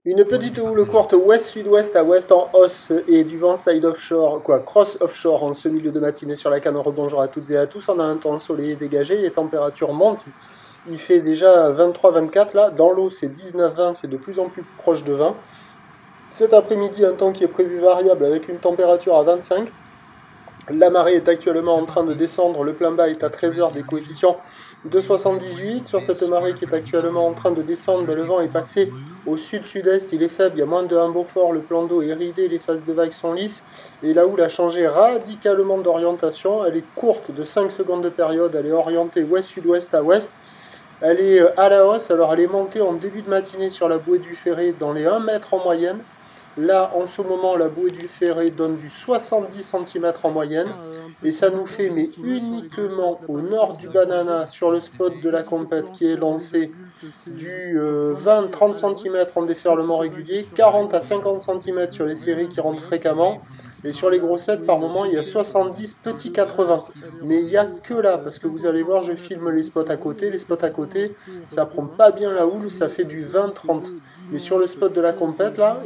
Une petite houle courte ouest-sud-ouest à ouest en hausse et du vent side offshore, quoi, cross offshore en ce milieu de matinée sur la canne. Rebonjour à toutes et à tous. On a un temps ensoleillé dégagé, les températures montent. Il fait déjà 23-24 là. Dans l'eau, c'est 19-20, c'est de plus en plus proche de 20. Cet après-midi, un temps qui est prévu variable avec une température à 25. La marée est actuellement en train de descendre, le plein bas est à 13 heures des coefficients de 78. Sur cette marée qui est actuellement en train de descendre, le vent est passé au sud-sud-est, il est faible, il y a moins de 1 Beaufort, le plan d'eau est ridé, les phases de vagues sont lisses, et la houle a changé radicalement d'orientation, elle est courte de 5 secondes de période, elle est orientée ouest-sud-ouest à ouest. Elle est à la hausse, alors elle est montée en début de matinée sur la bouée du Ferré dans les 1 mètre en moyenne. Là, en ce moment, la bouée du Ferré donne du 70 cm en moyenne. Et ça nous fait, mais uniquement au nord du Banana, sur le spot de la compète qui est lancé, du 20-30 cm en déferlement régulier, 40 à 50 cm sur les séries qui rentrent fréquemment. Et sur les grossettes, par moment, il y a 70, petits 80. Mais il n'y a que là, parce que vous allez voir, je filme les spots à côté. Les spots à côté, ça prend pas bien la houle, ça fait du 20-30. Mais sur le spot de la compète, là,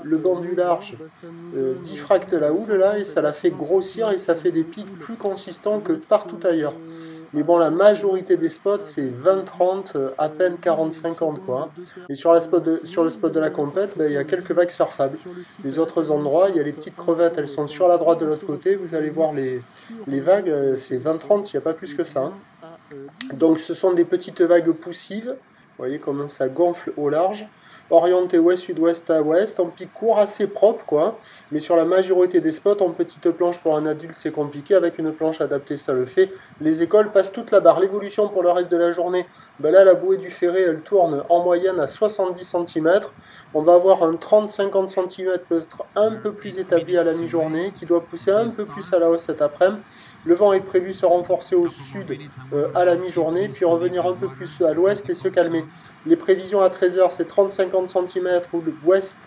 le banc du large diffracte la houle, là, et ça la fait grossir, et ça fait des pics plus consistants que partout ailleurs. Mais bon, la majorité des spots, c'est 20-30, à peine 40-50, quoi. Et sur le spot de la compète, ben, il y a quelques vagues surfables. Les autres endroits, il y a les petites crevettes, elles sont sur la droite de l'autre côté. Vous allez voir les vagues, c'est 20-30, il n'y a pas plus que ça. Donc ce sont des petites vagues poussives. Vous voyez comment ça gonfle au large. Orienté ouest-sud-ouest à ouest, en pic court assez propre, quoi. Mais sur la majorité des spots, en petite planche pour un adulte, c'est compliqué. Avec une planche adaptée, ça le fait. Les écoles passent toute la barre. L'évolution pour le reste de la journée, ben là, la bouée du Ferré, elle tourne en moyenne à 70 cm. On va avoir un 30-50 cm peut-être un peu plus établi à la mi-journée, qui doit pousser un peu plus à la hausse cet après-midi. Le vent est prévu se renforcer au sud à la mi-journée, puis revenir un peu plus à l'ouest et se calmer. Les prévisions à 13h, c'est 30-50 cm ou de ouest,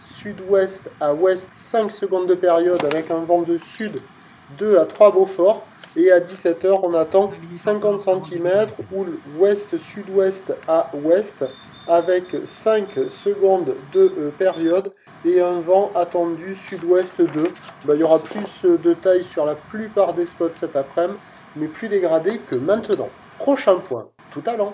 sud-ouest à ouest, 5 secondes de période avec un vent de sud 2 à 3 Beaufort. Et à 17h, on attend 50 cm ou ouest-sud-ouest à ouest avec 5 secondes de période et un vent attendu sud-ouest 2. Il y aura plus de taille sur la plupart des spots cet après-midi, mais plus dégradé que maintenant. Prochain point, tout à l'heure.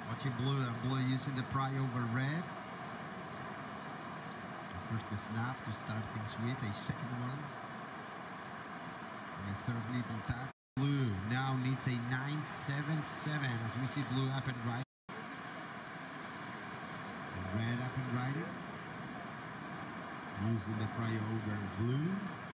Watching blue using the pry over red. First a snap to start things with, a second one. And a third leap on that. Blue now needs a 9-7-7 as we see blue up and right. And red up and right. Using the pry over blue.